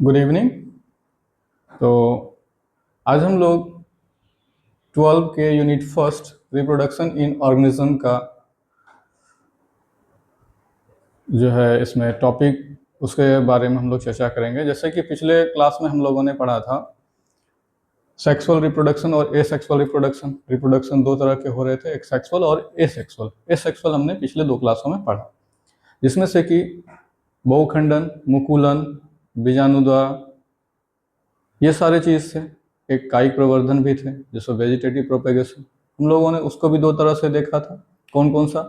Good evening. तो आज हम लोग 12 के unit first reproduction in organism का जो है इसमें टॉपिक उसके बारे में हम लोग चर्चा करेंगे। जैसे कि पिछले क्लास में हम लोगों ने पढ़ा था सेक्सुअल रिप्रोडक्शन और एसेक्सुअल रिप्रोडक्शन। रिप्रोडक्शन दो तरह के हो रहे थे, एक सेक्सुअल और एसेक्सुअल। एसेक्सुअल हमने पिछले 2 क्लासों में पढ़ा, जिसमें से कि बहुखंडन, मुकुलन, बीजाणुद्वार, ये सारे चीज़ थे। एक कायिक प्रवर्धन भी थे जिसको वेजिटेटिव प्रोपेगेशन, हम लोगों ने उसको भी 2 तरह से देखा था। कौन कौन सा?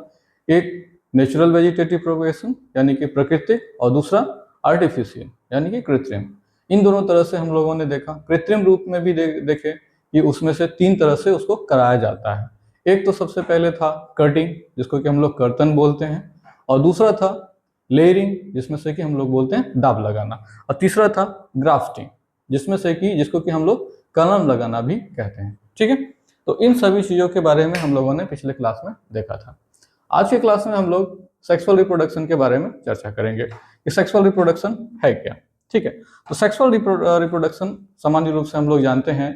एक नेचुरल वेजिटेटिव प्रोपेगेशन यानी कि प्राकृतिक, और दूसरा आर्टिफिशियल यानी कि कृत्रिम। इन दोनों तरह से हम लोगों ने देखा। कृत्रिम रूप में भी देखे कि उसमें से 3 तरह से उसको कराया जाता है। एक तो सबसे पहले था कटिंग, जिसको कि हम लोग कर्तन बोलते हैं, और दूसरा था लेयरिंग, जिसमें से कि हम लोग बोलते हैं दाब लगाना, और तीसरा था ग्राफ्टिंग, जिसको कि हम लोग कलम लगाना भी कहते हैं। ठीक है, तो इन सभी चीज़ों के बारे में हम लोगों ने पिछले क्लास में देखा था। आज के क्लास में हम लोग सेक्सुअल रिप्रोडक्शन के बारे में चर्चा करेंगे कि सेक्सुअल रिप्रोडक्शन है क्या। ठीक है, तो सेक्सुअल रिप्रोडक्शन सामान्य रूप से हम लोग जानते हैं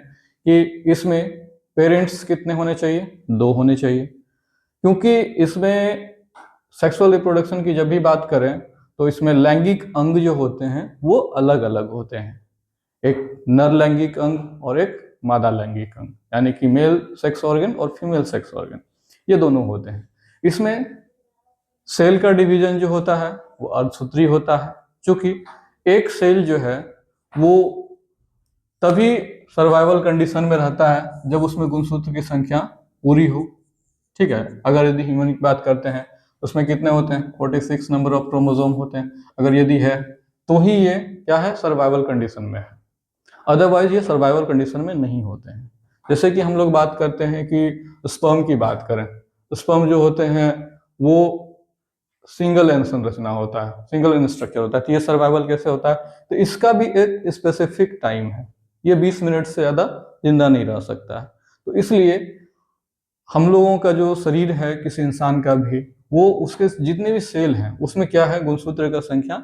कि इसमें पेरेंट्स कितने होने चाहिए? 2 होने चाहिए, क्योंकि इसमें सेक्सुअल रिप्रोडक्शन की जब भी बात करें तो इसमें लैंगिक अंग जो होते हैं वो अलग अलग होते हैं। एक नर लैंगिक अंग और एक मादा लैंगिक अंग, यानी कि मेल सेक्स ऑर्गन और फीमेल सेक्स ऑर्गन, ये दोनों होते हैं। इसमें सेल का डिवीजन जो होता है वो अर्धसूत्री होता है, क्योंकि एक सेल जो है वो तभी सर्वाइवल कंडीशन में रहता है जब उसमें गुणसूत्र की संख्या पूरी हो। ठीक है, अगर यदि ह्यूमन की बात करते हैं उसमें कितने होते हैं? 46 नंबर ऑफ क्रोमोसोम होते हैं। अगर यदि है तो ही ये क्या है? सर्वाइवल कंडीशन में है, अदरवाइज ये सर्वाइवल कंडीशन में नहीं होते हैं। जैसे कि हम लोग बात करते हैं कि स्पर्म की बात करें, स्पर्म जो होते हैं वो सिंगल एन संरचना होता है, सिंगल एन स्ट्रक्चर होता है। तो ये सर्वाइवल कैसे होता है? तो इसका भी एक स्पेसिफिक टाइम है, ये 20 मिनट से ज़्यादा जिंदा नहीं रह सकता है। तो इसलिए हम लोगों का जो शरीर है, किसी इंसान का भी, वो उसके जितने भी सेल हैं उसमें क्या है? गुणसूत्र का संख्या,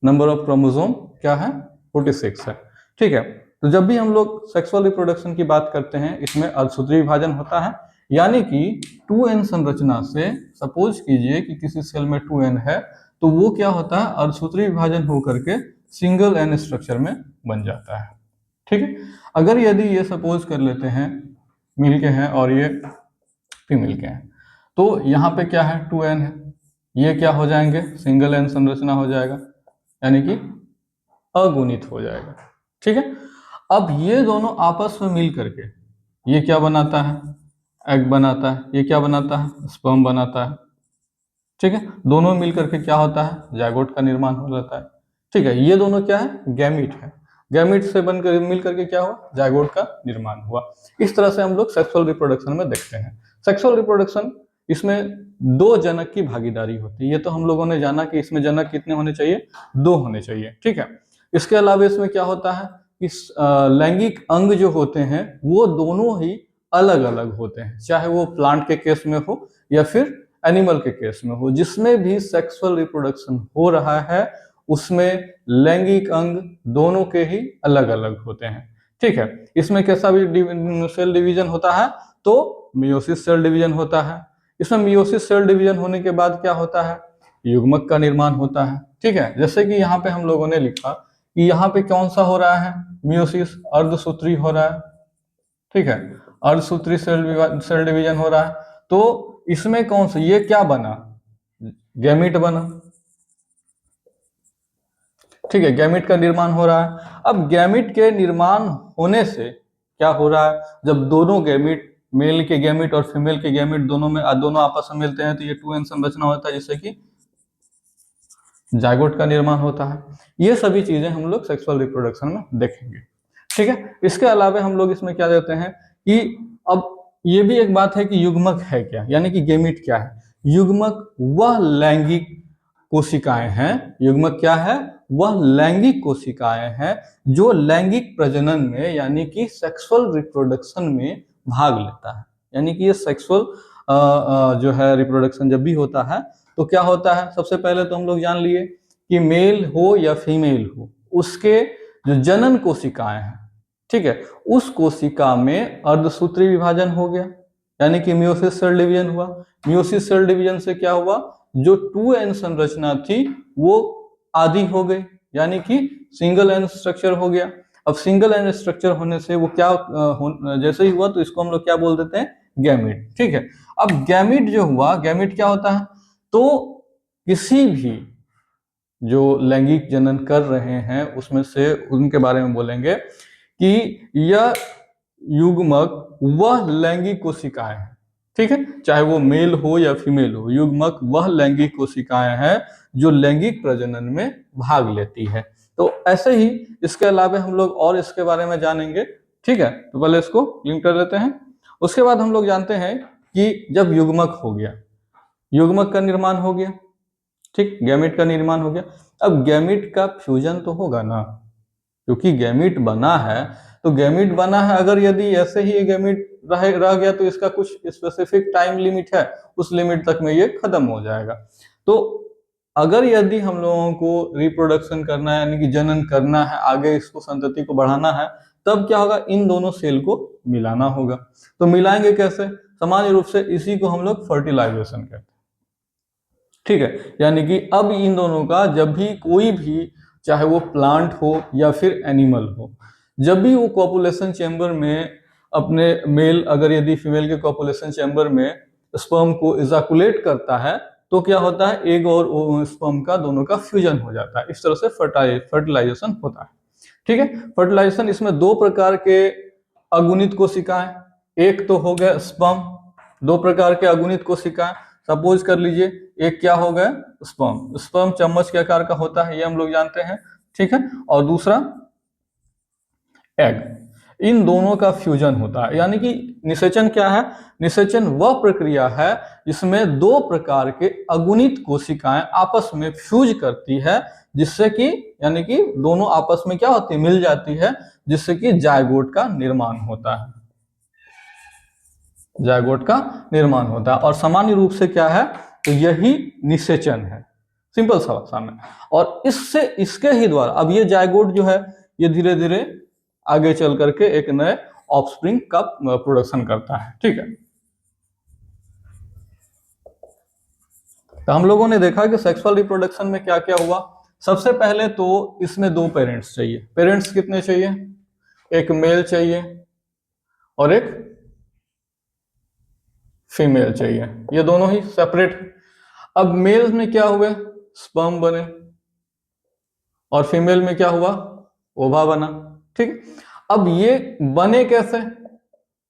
नंबर ऑफ क्रोमोसोम क्या है? 46 है। ठीक है, तो जब भी हम लोग सेक्सुअल रिप्रोडक्शन की बात करते हैं इसमें अर्धसूत्री विभाजन होता है, यानी कि 2n संरचना से, सपोज कीजिए कि किसी सेल में 2n है, तो वो क्या होता है? अर्धसूत्री विभाजन होकर के सिंगल एन स्ट्रक्चर में बन जाता है। ठीक है, अगर यदि ये सपोज कर लेते हैं मेल के हैं और ये फीमेल के हैं, तो यहाँ पे क्या है? 2n है, ये क्या हो जाएंगे? सिंगल एन संरचना हो जाएगा, यानी कि अगुणित हो जाएगा। ठीक है, अब ये दोनों आपस में मिल करके ये क्या बनाता है? एग बनाता है। ये क्या बनाता है? स्पर्म बनाता है। ठीक है, दोनों मिल करके क्या होता है? जायगोट का निर्माण हो जाता है। ठीक है, ये दोनों क्या है? गैमीट है। गैमीट से बनकर मिल करके क्या हुआ? जायगोट का निर्माण हुआ। इस तरह से हम लोग सेक्सुअल रिप्रोडक्शन में देखते हैं। सेक्सुअल रिप्रोडक्शन, इसमें 2 जनक की भागीदारी होती है। ये तो हम लोगों ने जाना कि इसमें जनक कितने होने चाहिए? 2 होने चाहिए। ठीक है, इसके अलावा इसमें क्या होता है? इस लैंगिक अंग जो होते हैं वो दोनों ही अलग अलग होते हैं, चाहे वो प्लांट के केस में हो या फिर एनिमल के केस में हो। जिसमें भी सेक्सुअल रिप्रोडक्शन हो रहा है उसमें लैंगिक अंग दोनों के ही अलग अलग होते हैं। ठीक है, इसमें कैसा भी सेल डिवीजन होता है? तो मियोसिस सेल डिवीजन होता है। इसमें मियोसिस सेल डिवीजन होने के बाद क्या होता है? युग्मक का निर्माण होता है। ठीक है, जैसे कि यहाँ पे हम लोगों ने लिखा कि यहाँ पे कौन सा हो रहा है? मियोसिस, अर्धसूत्री हो रहा है। ठीक है, अर्धसूत्री सेल डिवीजन हो रहा है। तो इसमें कौन सा, ये क्या बना? गैमीट बना। ठीक है, गैमीट का निर्माण हो रहा है। अब गैमीट के निर्माण होने से क्या हो रहा है? जब दोनों गैमीट, मेल के गैमीट और फीमेल के गैमीट दोनों आपस में मिलते हैं तो ये 2n संरचना होता है, जिससे कि जायगोट का निर्माण होता है। ये सभी चीजें हम लोग सेक्सुअल रिप्रोडक्शन में देखेंगे। ठीक है, इसके अलावा हम लोग इसमें क्या देते हैं कि अब ये भी एक बात है कि युग्मक है क्या, यानी कि गैमीट क्या है? युग्मक वह लैंगिक कोशिकाएं हैं। युग्मक क्या है? वह लैंगिक कोशिकाएं हैं जो लैंगिक प्रजनन में यानी कि सेक्सुअल रिप्रोडक्शन में भाग लेता है। यानी कि ये सेक्सुअल जो है रिप्रोडक्शन जब भी होता है तो क्या होता है? सबसे पहले तो हम लोग जान लिए कि मेल हो या फीमेल हो, उसके जो जनन कोशिकाएं हैं, ठीक है, उस कोशिका में अर्धसूत्री विभाजन हो गया, यानी कि मियोसिस सेल डिवीजन हुआ। मियोसिस सेल डिवीजन से क्या हुआ, जो 2n संरचना थी वो आधी हो गई, यानी कि सिंगल एन स्ट्रक्चर हो गया। अब सिंगल एन स्ट्रक्चर होने से वो क्या जैसे ही हुआ तो इसको हम लोग क्या बोल देते हैं, गैमीट, ठीक है। अब गैमीट जो हुआ, गैमीट क्या होता है, तो किसी भी जो लैंगिक जनन कर रहे हैं उसमें से उनके बारे में बोलेंगे कि यह युग्मक वह लैंगिक कोशिकाएं हैं, ठीक है, चाहे वो मेल हो या फीमेल हो, युग्मक वह लैंगिक कोशिकाएं हैं जो लैंगिक प्रजनन में भाग लेती है। तो ऐसे ही इसके अलावा हम लोग और इसके बारे में जानेंगे, ठीक है। तो पहले इसको लिंक कर लेते हैं। उसके बाद हम लोग जानते हैं कि जब युग्मक हो गया, युग्मक का निर्माण हो गया, ठीक, गैमीट का निर्माण हो गया। अब गैमीट का फ्यूजन तो होगा ना, क्योंकि गैमीट बना है तो गैमीट बना है, अगर यदि ऐसे ही गैमीट रह गया तो इसका कुछ स्पेसिफिक टाइम लिमिट है, उस लिमिट तक में ये खत्म हो जाएगा। तो अगर यदि हम लोगों को रिप्रोडक्शन करना है, यानी कि जनन करना है, आगे इसको संतति को बढ़ाना है, तब क्या होगा, इन दोनों सेल को मिलाना होगा। तो मिलाएंगे कैसे, सामान्य रूप से इसी को हम लोग फर्टिलाइजेशन कहते हैं, ठीक है। यानी कि अब इन दोनों का जब भी कोई भी, चाहे वो प्लांट हो या फिर एनिमल हो, जब भी वो कॉपुलेशन चैम्बर में अपने मेल, अगर यदि फीमेल के कॉपुलेशन चैम्बर में स्पर्म को इजाकुलेट करता है तो क्या होता है, एग और स्पर्म का दोनों का फ्यूजन हो जाता है। इस तरह से फर्टिलाइजेशन होता है, ठीक है। फर्टिलाइजेशन, इसमें दो प्रकार के अगुणित कोशिकाएं, एक तो हो गया स्पर्म, दो प्रकार के अगुणित कोशिकाएं, सपोज कर लीजिए एक क्या हो गया, स्पर्म। स्पर्म चम्मच के आकार का होता है, ये हम लोग जानते हैं, ठीक है। और दूसरा एग, इन दोनों का फ्यूजन होता है। यानी कि निषेचन क्या है, निषेचन वह प्रक्रिया है जिसमें दो प्रकार के अगुणित कोशिकाएं आपस में फ्यूज करती है, जिससे कि, यानी कि दोनों आपस में क्या होती है, मिल जाती है, जिससे कि जायगोट का निर्माण होता है, जायगोट का निर्माण होता है। और सामान्य रूप से क्या है, तो यही निषेचन है, सिंपल सा सामने। और इससे, इसके ही द्वारा अब ये जायगोट जो है ये धीरे धीरे आगे चल करके एक नए ऑफस्प्रिंग का प्रोडक्शन करता है, ठीक है। तो हम लोगों ने देखा कि सेक्सुअल रिप्रोडक्शन में क्या क्या हुआ। सबसे पहले तो इसमें दो पेरेंट्स चाहिए। पेरेंट्स कितने चाहिए, एक मेल चाहिए और एक फीमेल चाहिए, ये दोनों ही सेपरेट। अब मेल में क्या हुए, स्पर्म बने, और फीमेल में क्या हुआ, ओवा बना, ठीक। अब ये बने कैसे,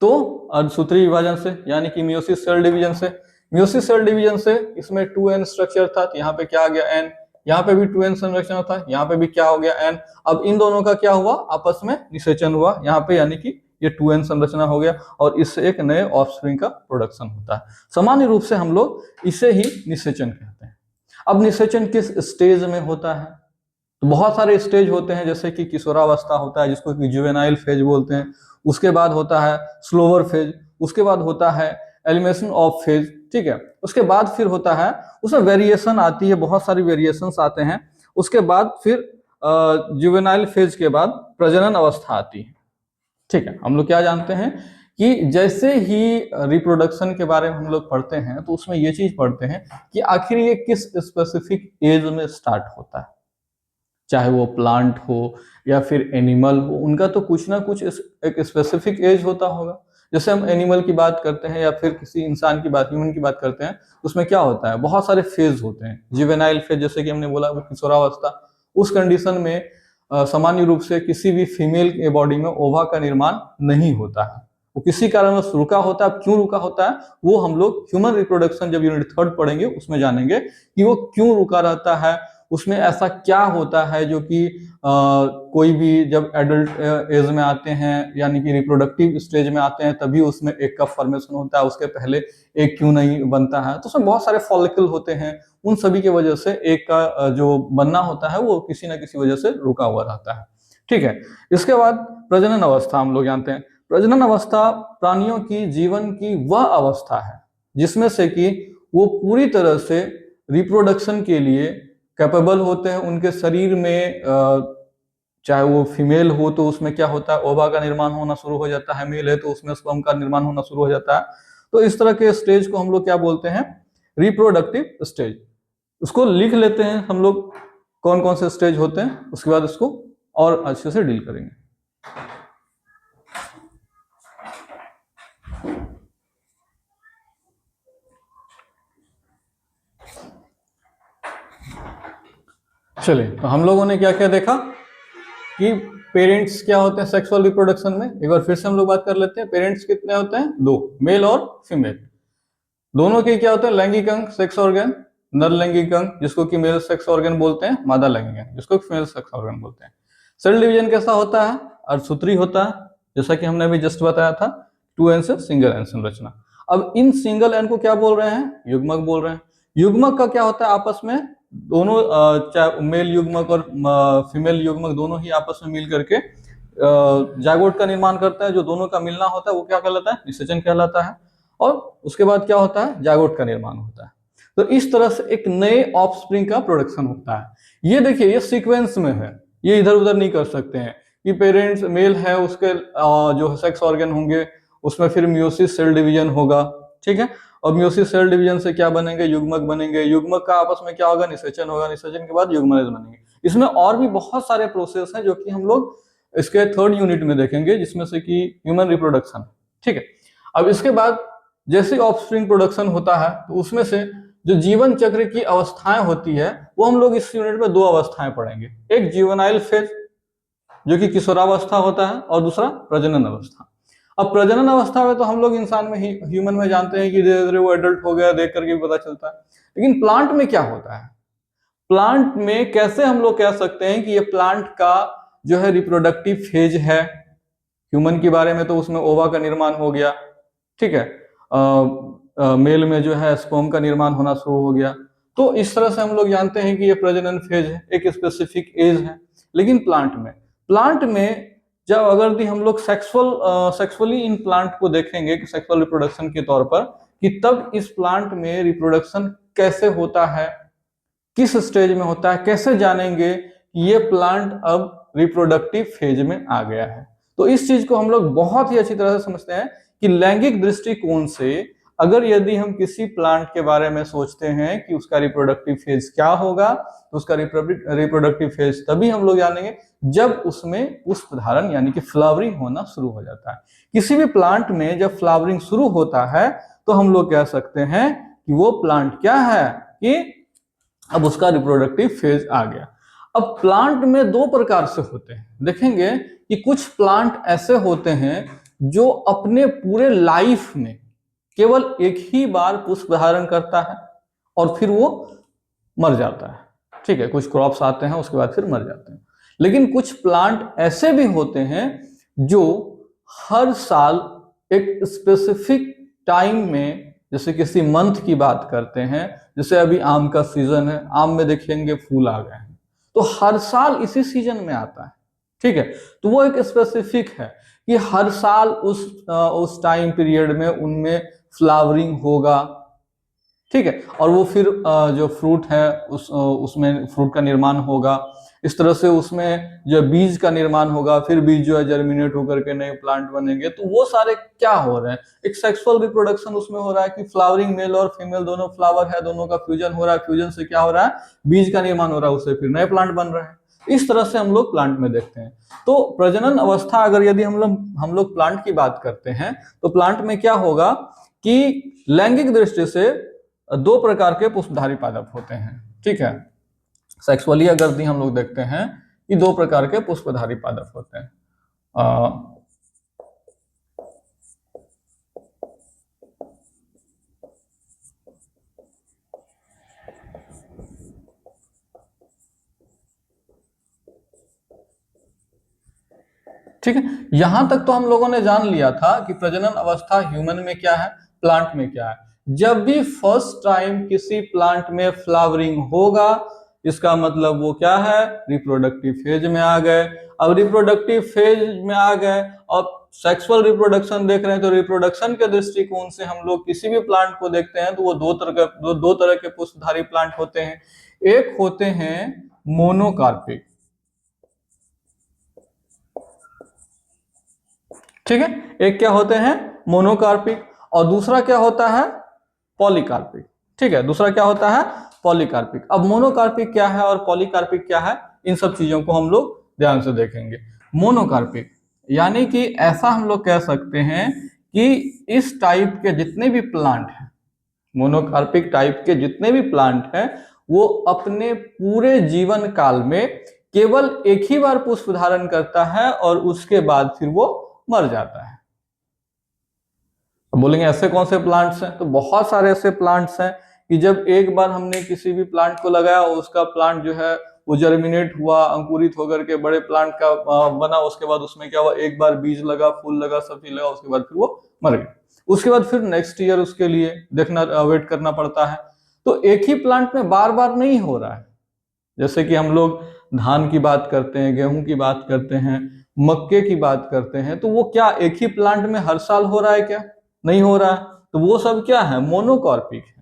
तो अर्धसूत्री विभाजन से, यानी कि मियोसिस सेल डिवीजन से। मियोसिस सेल डिवीजन से इसमें 2n स्ट्रक्चर था, तो यहाँ पे क्या आ गया n, यहाँ पे भी 2n संरचना था, यहाँ पे भी क्या हो गया n। अब इन दोनों का क्या हुआ, आपस में निषेचन हुआ यहाँ पे, यानी कि ये 2n संरचना हो गया, और इससे एक नए ऑफस्प्रिंग का प्रोडक्शन होता है। सामान्य रूप से हम लोग इसे ही निषेचन कहते हैं। अब निषेचन किस स्टेज में होता है, तो बहुत सारे स्टेज होते हैं, जैसे कि किशोरावस्था होता है जिसको कि जुवेनाइल फेज बोलते हैं, उसके बाद होता है स्लोवर फेज, उसके बाद होता है एलिमिनेशन ऑफ फेज, ठीक है। उसके बाद फिर होता है, उसमें वेरिएशन आती है, बहुत सारी वेरिएशंस आते हैं। उसके बाद फिर जुवेनाइल फेज के बाद प्रजनन अवस्था आती है, ठीक है। हम लोग क्या जानते हैं कि जैसे ही रिप्रोडक्शन के बारे में हम लोग पढ़ते हैं तो उसमें ये चीज पढ़ते हैं कि आखिर ये किस स्पेसिफिक एज में स्टार्ट होता है, चाहे वो प्लांट हो या फिर एनिमल हो, उनका तो कुछ ना कुछ एक स्पेसिफिक एज होता होगा। जैसे हम एनिमल की बात करते हैं या फिर किसी इंसान की बात, ह्यूमन की बात करते हैं, उसमें क्या होता है, बहुत सारे फेज होते हैं। जुवेनाइल फेज, जैसे कि हमने बोला, वो किशोरावस्था, उस कंडीशन में सामान्य रूप से किसी भी फीमेल के बॉडी में ओवा का निर्माण नहीं होता है, वो किसी कारणवश रुका होता है। अब क्यों रुका होता है, वो हम लोग ह्यूमन रिप्रोडक्शन जब यूनिट 3 पढ़ेंगे उसमें जानेंगे कि वो क्यों रुका रहता है, उसमें ऐसा क्या होता है जो कि कोई भी जब एडल्ट एज में आते हैं, यानी कि रिप्रोडक्टिव स्टेज में आते हैं, तभी उसमें एक का फॉर्मेशन होता है, उसके पहले एक क्यों नहीं बनता है। तो उसमें बहुत सारे फॉलिकल होते हैं, उन सभी की वजह से एक का जो बनना होता है वो किसी ना किसी वजह से रुका हुआ रहता है, ठीक है। इसके बाद प्रजनन अवस्था हम लोग जानते हैं। प्रजनन अवस्था प्राणियों की जीवन की वह अवस्था है जिसमें से कि वो पूरी तरह से रिप्रोडक्शन के लिए कैपेबल होते हैं, उनके शरीर में चाहे वो फीमेल हो तो उसमें क्या होता है, ओवा का निर्माण होना शुरू हो जाता है, मेल है तो उसमें स्पर्म का निर्माण होना शुरू हो जाता है। तो इस तरह के स्टेज को हम लोग क्या बोलते हैं, रिप्रोडक्टिव स्टेज। उसको लिख लेते हैं हम लोग कौन कौन से स्टेज होते हैं, उसके बाद इसको और अच्छे से डील करेंगे। चलिए, तो हम लोगों ने क्या क्या देखा कि पेरेंट्स क्या होते हैं सेक्सुअल रिप्रोडक्शन में। एक बार फिर से हम लोग बात कर लेते हैं। पेरेंट्स कितने होते हैं, दो, मेल और फीमेल। दोनों के क्या होते हैं, लैंगिक अंग, सेक्स ऑर्गन, नर लैंगिक अंग जिसको कि मेल सेक्स ऑर्गन बोलते हैं, मादा लैंगिक अंग जिसको फीमेल सेक्स ऑर्गन बोलते हैं। सेल डिवीजन कैसा होता है, अर्धसूत्री होता है, जैसा कि हमने अभी जस्ट बताया था, 2 एन से सिंगल एन संरचना। अब इन सिंगल एन को क्या बोल रहे हैं, युग्मक बोल रहे हैं। युग्मक का क्या होता है, आपस में दोनों चाहे मेल युग्मक और फीमेल युग्मक दोनों ही आपस में मिल करके जायगोट का निर्माण करता है। जो दोनों का मिलना होता है वो क्या कहलाता है, निषेचन कहलाता है। और उसके बाद क्या होता है, जायगोट का निर्माण होता है। तो इस तरह से एक नए ऑफस्प्रिंग का प्रोडक्शन होता है। ये देखिए, ये सीक्वेंस में है, ये इधर उधर नहीं कर सकते हैं कि पेरेंट्स मेल है उसके जो सेक्स ऑर्गन होंगे उसमें फिर मियोसिस सेल डिवीजन होगा, ठीक है। और मियोसिस सेल डिवीजन से क्या बनेंगे, युग्मक बनेंगे, युग्मक का आपस में क्या होगा, निषेचन होगा, निषेचन के बाद युग्मनज बनेंगे। इसमें और भी बहुत सारे प्रोसेस हैं जो कि हम लोग इसके 3rd यूनिट में देखेंगे, जिसमें से कि ह्यूमन रिप्रोडक्शन, ठीक है। अब इसके बाद जैसे ऑफस्प्रिंग प्रोडक्शन होता है तो उसमें से जो जीवन चक्र की अवस्थाएं होती है वो हम लोग इस यूनिट में 2 अवस्थाएं पढ़ेंगे। एक जीवनाइल फेज जो कि किशोरावस्था होता है, और दूसरा प्रजनन अवस्था। अब प्रजनन अवस्था में तो हम लोग इंसान में ही, ह्यूमन में जानते हैं कि धीरे धीरे वो एडल्ट हो गया, देख करके भी पता चलता है। लेकिन प्लांट में क्या होता है, प्लांट में कैसे हम लोग कह सकते हैं कि ये प्लांट का जो है रिप्रोडक्टिव फेज है। ह्यूमन के बारे में तो उसमें ओवा का निर्माण हो गया, ठीक है, मेल में जो है स्पर्म का निर्माण होना शुरू हो गया। तो इस तरह से हम लोग जानते हैं कि ये प्रजनन फेज है, एक स्पेसिफिक एज है। लेकिन प्लांट में जब अगर भी हम लोग सेक्सुअली इन प्लांट को देखेंगे कि सेक्सुअल रिप्रोडक्शन के तौर पर, कि तब इस प्लांट में रिप्रोडक्शन कैसे होता है, किस स्टेज में होता है, कैसे जानेंगे कि ये प्लांट अब रिप्रोडक्टिव फेज में आ गया है। तो इस चीज को हम लोग बहुत ही अच्छी तरह से समझते हैं कि लैंगिक दृष्टिकोण से अगर यदि हम किसी प्लांट के बारे में सोचते हैं कि उसका रिप्रोडक्टिव फेज क्या होगा, तो उसका रिप्रोडक्टिव फेज तभी हम लोग जानेंगे जब उसमें पुष्प धारण यानी कि फ्लावरिंग होना शुरू हो जाता है। किसी भी प्लांट में जब फ्लावरिंग शुरू होता है तो हम लोग कह सकते हैं कि वो प्लांट क्या है, कि अब उसका रिप्रोडक्टिव फेज आ गया। अब प्लांट में 2 प्रकार से होते हैं, देखेंगे कि कुछ प्लांट ऐसे होते हैं जो अपने पूरे लाइफ में केवल एक ही बार पुष्प धारण करता है और फिर वो मर जाता है, ठीक है। कुछ क्रॉप्स आते हैं उसके बाद फिर मर जाते हैं। लेकिन कुछ प्लांट ऐसे भी होते हैं जो हर साल एक स्पेसिफिक टाइम में, जैसे किसी मंथ की बात करते हैं, जैसे अभी आम का सीजन है, आम में देखेंगे फूल आ गए हैं, तो हर साल इसी सीजन में आता है, ठीक है। तो वो एक स्पेसिफिक है कि हर साल उस टाइम पीरियड में उनमें फ्लावरिंग होगा, ठीक है। और वो फिर जो फ्रूट है उसमें फ्रूट का निर्माण होगा। इस तरह से उसमें जो बीज का निर्माण होगा, फिर बीज जो है जर्मिनेट होकर के नए प्लांट बनेंगे। तो वो सारे क्या हो रहे हैं, एक सेक्सुअल रिप्रोडक्शन उसमें हो रहा है कि फ्लावरिंग मेल और फीमेल दोनों फ्लावर है, दोनों का फ्यूजन हो रहा है। फ्यूजन से क्या हो रहा है, बीज का निर्माण हो रहा है, उससे फिर नए प्लांट बन रहे हैं। इस तरह से हम लोग प्लांट में देखते हैं। तो प्रजनन अवस्था अगर यदि हम लोग प्लांट की बात करते हैं तो प्लांट में क्या होगा कि लैंगिक दृष्टि से 2 प्रकार के पुष्पधारी पादप होते हैं, ठीक है। सेक्सुअली अगर भी हम लोग देखते हैं कि 2 प्रकार के पुष्पधारी पादप होते हैं। ठीक है, यहां तक तो हम लोगों ने जान लिया था कि प्रजनन अवस्था ह्यूमन में क्या है, प्लांट में क्या है। जब भी फर्स्ट टाइम किसी प्लांट में फ्लावरिंग होगा, इसका मतलब वो क्या है, रिप्रोडक्टिव फेज में आ गए। अब रिप्रोडक्टिव फेज में आ गए और सेक्सुअल रिप्रोडक्शन देख रहे हैं, तो रिप्रोडक्शन के दृष्टिकोण से हम लोग किसी भी प्लांट को देखते हैं तो वो दो तरह के पुष्पधारी प्लांट होते हैं। एक होते हैं मोनोकार्पिक, ठीक है, एक क्या होते हैं मोनोकार्पिक और दूसरा क्या होता है पॉलीकार्पिक। ठीक है, दूसरा क्या होता है पॉलीकार्पिक। अब मोनोकार्पिक क्या है और पॉलीकार्पिक क्या है, इन सब चीजों को हम लोग ध्यान से देखेंगे। मोनोकार्पिक यानी कि ऐसा हम लोग कह सकते हैं कि इस टाइप के जितने भी प्लांट हैं, मोनोकार्पिक टाइप के जितने भी प्लांट हैं, वो अपने पूरे जीवन काल में केवल एक ही बार पुष्प धारण करता है और उसके बाद फिर वो मर जाता है। बोलेंगे ऐसे कौन से प्लांट्स हैं, तो बहुत सारे ऐसे प्लांट्स हैं कि जब एक बार हमने किसी भी प्लांट को लगाया, उसका प्लांट जो है वो जर्मिनेट हुआ, अंकुरित होकर के बड़े प्लांट का बना, उसके बाद उसमें क्या हुआ, एक बार बीज लगा, फूल लगा, सब चीज लगा, उसके बाद फिर वो मर गया। उसके बाद फिर नेक्स्ट ईयर उसके लिए देखना, वेट करना पड़ता है। तो एक ही प्लांट में बार बार नहीं हो रहा है। जैसे कि हम लोग धान की बात करते हैं, गेहूं की बात करते हैं, मक्के की बात करते हैं, तो वो क्या एक ही प्लांट में हर साल हो रहा है क्या, नहीं हो रहा है। तो वो सब क्या है मोनोकार्पिक है।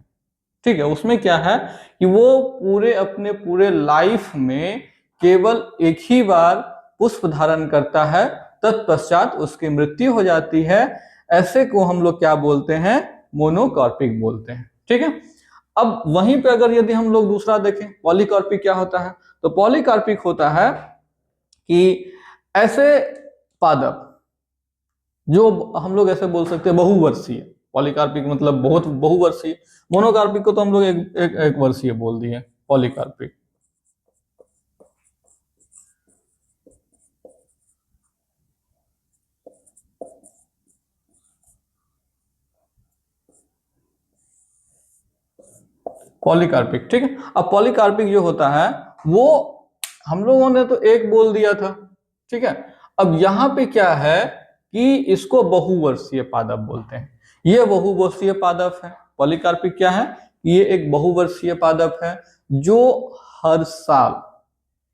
ठीक है, उसमें क्या है कि वो पूरे अपने पूरे लाइफ में केवल एक ही बार पुष्प धारण करता है, तत्पश्चात उसकी मृत्यु हो जाती है। ऐसे को हम लोग क्या बोलते हैं मोनोकार्पिक बोलते हैं। ठीक है, अब वहीं पे अगर यदि हम लोग दूसरा देखें पॉलीकार्पिक क्या होता है, तो पॉलीकार्पिक होता है कि ऐसे पादप जो हम लोग ऐसे बोल सकते हैं बहुवर्षीय। पॉलीकार्पिक मतलब बहुत बहुवर्षीय, मोनोकार्पिक को तो हम लोग एक वर्षीय बोल दिए पॉलीकार्पिक। पॉलीकार्पिक, ठीक है। अब पॉलीकार्पिक जो होता है वो हम लोगों ने तो एक बोल दिया था, ठीक है। अब यहाँ पे क्या है कि इसको बहुवर्षीय पादप बोलते हैं। ये बहुवर्षीय पादप है। पॉलीकार्पिक क्या है, ये एक बहुवर्षीय पादप है जो हर साल,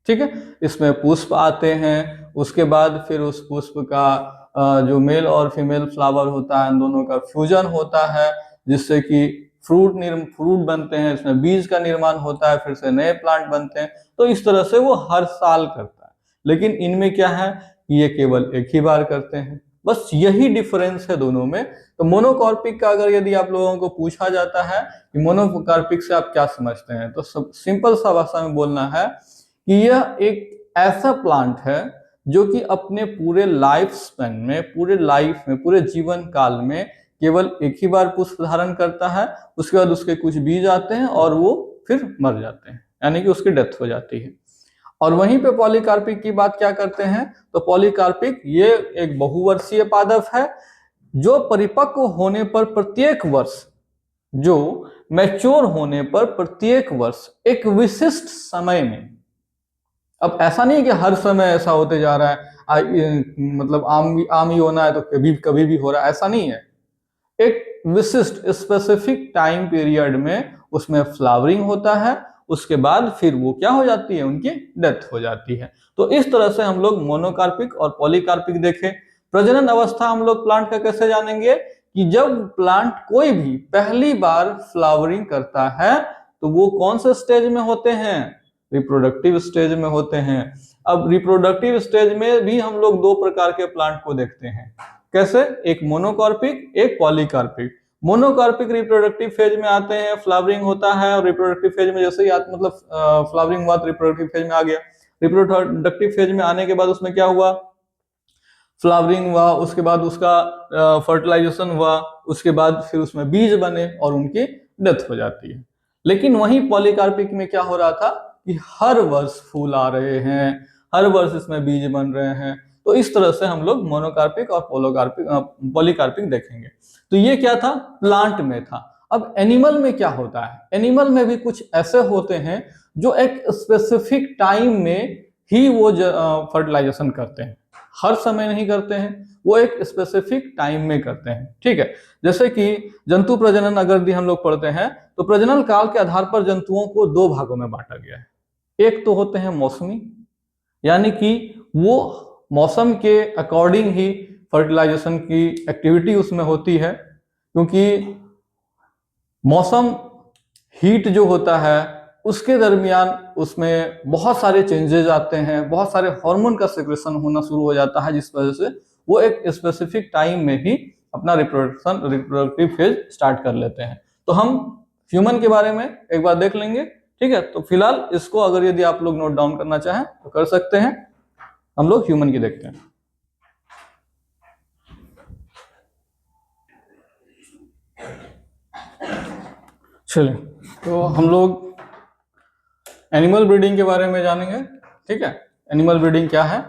ठीक है, इसमें पुष्प आते हैं, उसके बाद फिर उस पुष्प का जो मेल और फीमेल फ्लावर होता है, इन दोनों का फ्यूजन होता है, जिससे कि फ्रूट बनते हैं, इसमें बीज का निर्माण होता है, फिर से नए प्लांट बनते हैं। तो इस तरह से वो हर साल करता है। लेकिन इनमें क्या है कि ये केवल एक ही बार करते हैं, बस यही डिफरेंस है दोनों में। तो मोनोकार्पिक का अगर यदि आप लोगों को पूछा जाता है कि मोनोकार्पिक से आप क्या समझते हैं, तो सिंपल सा भाषा में बोलना है कि यह एक ऐसा प्लांट है जो कि अपने पूरे लाइफ स्पेन में, पूरे लाइफ में, पूरे जीवन काल में केवल एक ही बार पुष्प धारण करता है, उसके बाद उसके कुछ बीज आते हैं और वो फिर मर जाते हैं, यानी कि उसकी डेथ हो जाती है। और वहीं पे पॉलीकार्पिक की बात क्या करते हैं, तो पॉलीकार्पिक ये एक बहुवर्षीय पादप है जो परिपक्व होने पर प्रत्येक वर्ष, जो मैच्योर होने पर प्रत्येक वर्ष एक विशिष्ट समय में, अब ऐसा नहीं है कि हर समय ऐसा होते जा रहा है, मतलब आम ही होना है तो कभी कभी भी हो रहा है, ऐसा नहीं है। एक विशिष्ट स्पेसिफिक टाइम पीरियड में उसमें फ्लावरिंग होता है, उसके बाद फिर वो क्या हो जाती है, उनकी डेथ हो जाती है। तो इस तरह से हम लोग मोनोकार्पिक और पॉलीकार्पिक देखें। प्रजनन अवस्था हम लोग प्लांट का कैसे जानेंगे कि जब प्लांट कोई भी पहली बार फ्लावरिंग करता है तो वो कौन से स्टेज में होते हैं, रिप्रोडक्टिव स्टेज में होते हैं। अब रिप्रोडक्टिव स्टेज में भी हम लोग दो प्रकार के प्लांट को देखते हैं, कैसे, एक मोनोकार्पिक, एक पॉलीकार्पिक। मोनोकार्पिक रिप्रोडक्टिव फेज में आते हैं, फ्लावरिंग होता है, और रिप्रोडक्टिव फेज में जैसे ही मतलब फ्लावरिंग हुआ तो रिप्रोडक्टिव फेज में आ गया। रिप्रोडक्टिव फेज में आने के बाद उसमें क्या हुआ, फ्लावरिंग हुआ, उसके बाद उसका फर्टिलाइजेशन हुआ, उसके बाद फिर उसमें बीज बने और उनकी डेथ हो जाती है। लेकिन वहीं पॉलीकार्पिक में क्या हो रहा था कि हर वर्ष फूल आ रहे हैं, हर वर्ष इसमें बीज बन रहे हैं। तो इस तरह से हम लोग मोनोकार्पिक और पॉलीकार्पिक देखेंगे। तो ये क्या था, प्लांट में था। अब एनिमल में क्या होता है, एनिमल में भी कुछ ऐसे होते हैं जो एक स्पेसिफिक टाइम में ही वो फर्टिलाइजेशन करते हैं, हर समय नहीं करते हैं, वो एक स्पेसिफिक टाइम में करते हैं। ठीक है, जैसे कि जंतु प्रजनन अगर भी हम लोग पढ़ते हैं तो प्रजनन काल के आधार पर जंतुओं को दो भागों में बांटा गया है। एक तो होते हैं मौसमी, यानी कि वो मौसम के अकॉर्डिंग ही फर्टिलाइजेशन की एक्टिविटी उसमें होती है, क्योंकि मौसम हीट जो होता है उसके दरमियान उसमें बहुत सारे चेंजेस आते हैं, बहुत सारे हार्मोन का सिक्रेशन होना शुरू हो जाता है, जिस वजह से वो एक स्पेसिफिक टाइम में ही अपना रिप्रोडक्टिव फेज स्टार्ट कर लेते हैं। तो हम ह्यूमन के बारे में एक बार देख लेंगे, ठीक है। तो फिलहाल इसको अगर यदि आप लोग नोट डाउन करना चाहें तो कर सकते हैं। हम लोग ह्यूमन की देखते हैं। चलिए, तो हम लोग एनिमल ब्रीडिंग के बारे में जानेंगे, ठीक है। एनिमल ब्रीडिंग क्या है?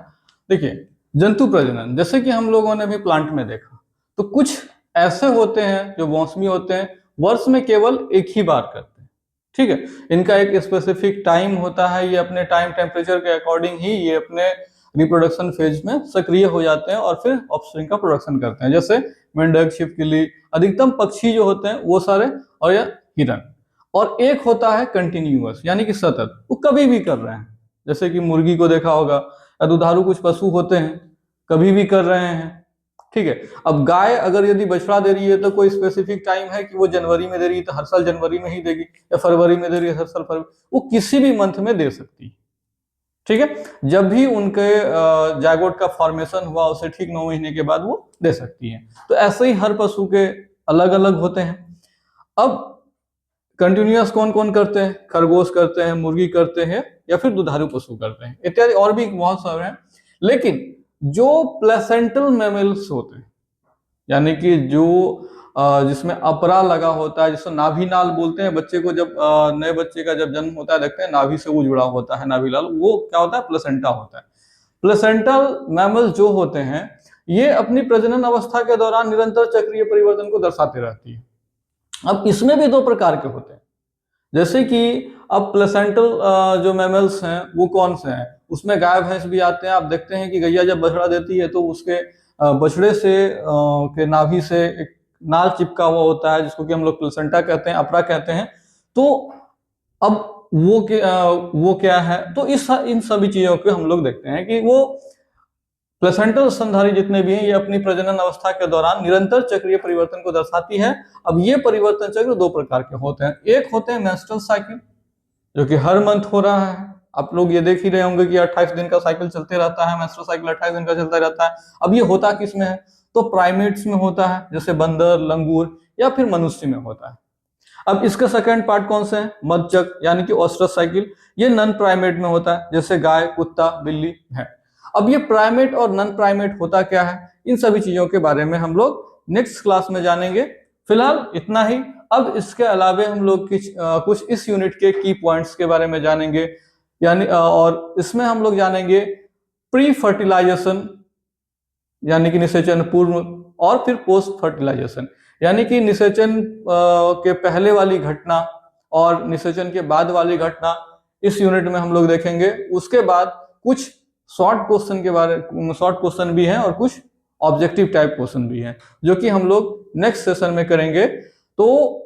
देखिए, जंतु प्रजनन जैसे कि हम लोगों ने भी प्लांट में देखा, तो कुछ ऐसे होते हैं जो मौसमी होते हैं, वर्ष में केवल एक ही बार करते हैं, ठीक है। इनका एक स्पेसिफिक टाइम होता है, ये अपने टाइम टेम्परेचर के अकॉर्डिंग ही ये अपने रिप्रोडक्शन फेज में सक्रिय हो जाते हैं और फिर ऑफस्प्रिंग का प्रोडक्शन करते हैं। जैसे मेंढक, छिपकली, अधिकतम पक्षी जो होते हैं वो सारे, और या हिरन। और एक होता है कंटिन्यूअस, यानी कि सतत, वो कभी भी कर रहे हैं। जैसे कि मुर्गी को देखा होगा, या दुधारू कुछ पशु होते हैं, कभी भी कर रहे हैं, ठीक है। अब गाय अगर यदि बछड़ा दे रही है तो कोई स्पेसिफिक टाइम है कि वो जनवरी में दे रही है तो हर साल जनवरी में ही देगी, या फरवरी में दे रही है हर साल फरवरी, वो किसी भी मंथ में दे सकती है, ठीक है। जब भी उनके जायगोट का फॉर्मेशन हुआ उसे ठीक 9 महीने के बाद वो दे सकती है। तो ऐसे ही हर पशु के अलग अलग होते हैं। अब कंटिन्यूअस कौन कौन करते हैं? खरगोश करते हैं, मुर्गी करते हैं, या फिर दुधारू पशु करते हैं, इत्यादि और भी बहुत सारे हैं। लेकिन जो प्लेसेंटल मैमल्स होते हैं, यानी कि जो जिसमें अपरा लगा होता है, जिसको नाभिनाल बोलते हैं, बच्चे को जब नए बच्चे का जब जन्म होता है देखते हैं नाभि से वो जुड़ा होता है नाभिनाल, वो क्या होता है? प्लेसेंटा होता है। प्लेसेंटल मैमल्स जो होते हैं ये अपनी प्रजनन अवस्था के दौरान निरंतर चक्रीय परिवर्तन को दर्शाते रहती है। अब इसमें भी दो प्रकार के होते हैं, जैसे कि अब प्लेसेंटल जो मैमल्स हैं वो कौन से हैं? उसमें गाय भैंस भी आते हैं। आप देखते हैं कि गैया जब बछड़ा देती है तो उसके बछड़े से के नाभि से एक नाल चिपका हुआ होता है, जिसको कि हम लोग प्लेसेंटा कहते हैं, अपरा कहते हैं। तो अब वो क्या है? तो इन सभी चीजों को हम लोग देखते हैं कि वो प्लेसेंटल स्तनधारी जितने भी हैं ये अपनी प्रजनन अवस्था के दौरान निरंतर चक्रीय परिवर्तन को दर्शाती है। अब ये परिवर्तन चक्र दो प्रकार के होते हैं। एक होते हैं मेंस्ट्रुअल साइकिल, जो कि हर मंथ हो रहा है। आप लोग ये देख ही रहे होंगे कि 28 दिन का साइकिल चलते रहता है, मेंस्ट्रुअल साइकिल 28 दिन का चलता रहता है। अब ये होता किस में है? तो प्राइमेट्स में होता है, जैसे बंदर, लंगूर, या फिर मनुष्य में होता है। अब इसका सेकंड पार्ट कौन सा है? मध्यचक्र, यानी कि ऑस्ट्रस साइकिल। ये नॉन प्राइमेट में होता है, जैसे गाय, कुत्ता, बिल्ली है। अब ये प्राइमेट और नॉन प्राइमेट होता क्या है, इन सभी चीजों के बारे में हम लोग नेक्स्ट क्लास में जानेंगे। फिलहाल इतना ही। अब इसके अलावे हम लोग कुछ इस यूनिट के की पॉइंट्स के बारे में जानेंगे, यानी और इसमें हम लोग जानेंगे प्री फर्टिलाइजेशन, यानी कि निषेचन पूर्व, और फिर पोस्ट फर्टिलाइजेशन, यानी कि निषेचन के पहले वाली घटना और निषेचन के बाद वाली घटना इस यूनिट में हम लोग देखेंगे। उसके बाद कुछ शॉर्ट क्वेश्चन भी हैं और कुछ ऑब्जेक्टिव टाइप क्वेश्चन भी हैं, जो कि हम लोग नेक्स्ट सेशन में करेंगे। तो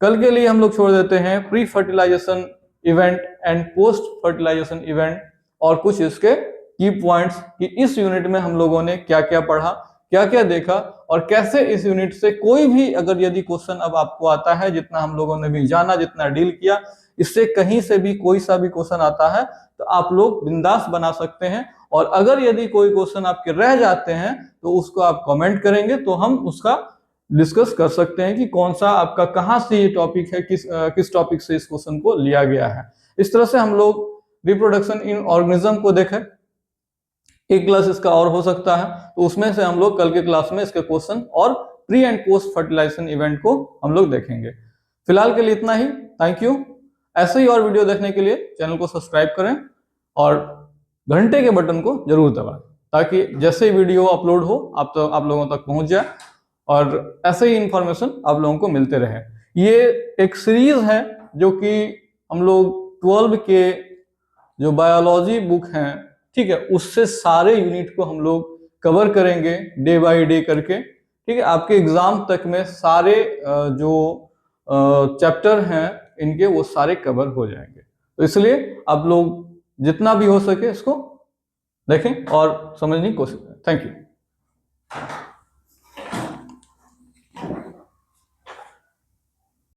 कल के लिए हम लोग छोड़ देते हैं pre fertilisation event and post fertilisation event, और कुछ इसके की पॉइंट्स कि इस यूनिट में हम लोगों ने क्या क्या पढ़ा, क्या क्या देखा, और कैसे इस यूनिट से कोई भी अगर यदि क्वेश्चन अब आपको आता है, जितना हम लोगों ने भी जाना, जितना डील किया, इससे कहीं से भी कोई सा भी क्वेश्चन आता है तो आप लोग बिंदास बना सकते हैं। और अगर यदि कोई क्वेश्चन आपके रह जाते हैं तो उसको आप कमेंट करेंगे तो हम उसका डिस्कस कर सकते हैं कि कौन सा आपका कहाँ से ये टॉपिक है, किस टॉपिक से इस क्वेश्चन को लिया गया है। इस तरह से हम लोग रिप्रोडक्शन इन ऑर्गेनिज्म को देखें। एक क्लास इसका और हो सकता है, तो उसमें से हम लोग कल के क्लास में इसके क्वेश्चन और pre and post fertilisation event को हम लोग देखेंगे। फिलहाल के लिए इतना ही। Thank you. ऐसे ही और वीडियो देखने के लिए चैनल को सब्सक्राइब करें और घंटे के बटन को जरूर दबाएं, ताकि जैसे वीडियो अपलोड हो आप लोगों तक पहुंच जाए और ऐसे ही इंफॉर्मेशन आप लोगों को मिलते रहे। ये एक सीरीज है जो कि हम लोग 12 के जो बायोलॉजी बुक हैं, ठीक है, उससे सारे यूनिट को हम लोग कवर करेंगे डे बाय डे करके, ठीक है। आपके एग्जाम तक में सारे जो चैप्टर हैं इनके वो सारे कवर हो जाएंगे। तो इसलिए आप लोग जितना भी हो सके इसको देखें और समझने की कोशिश करें। Thank you.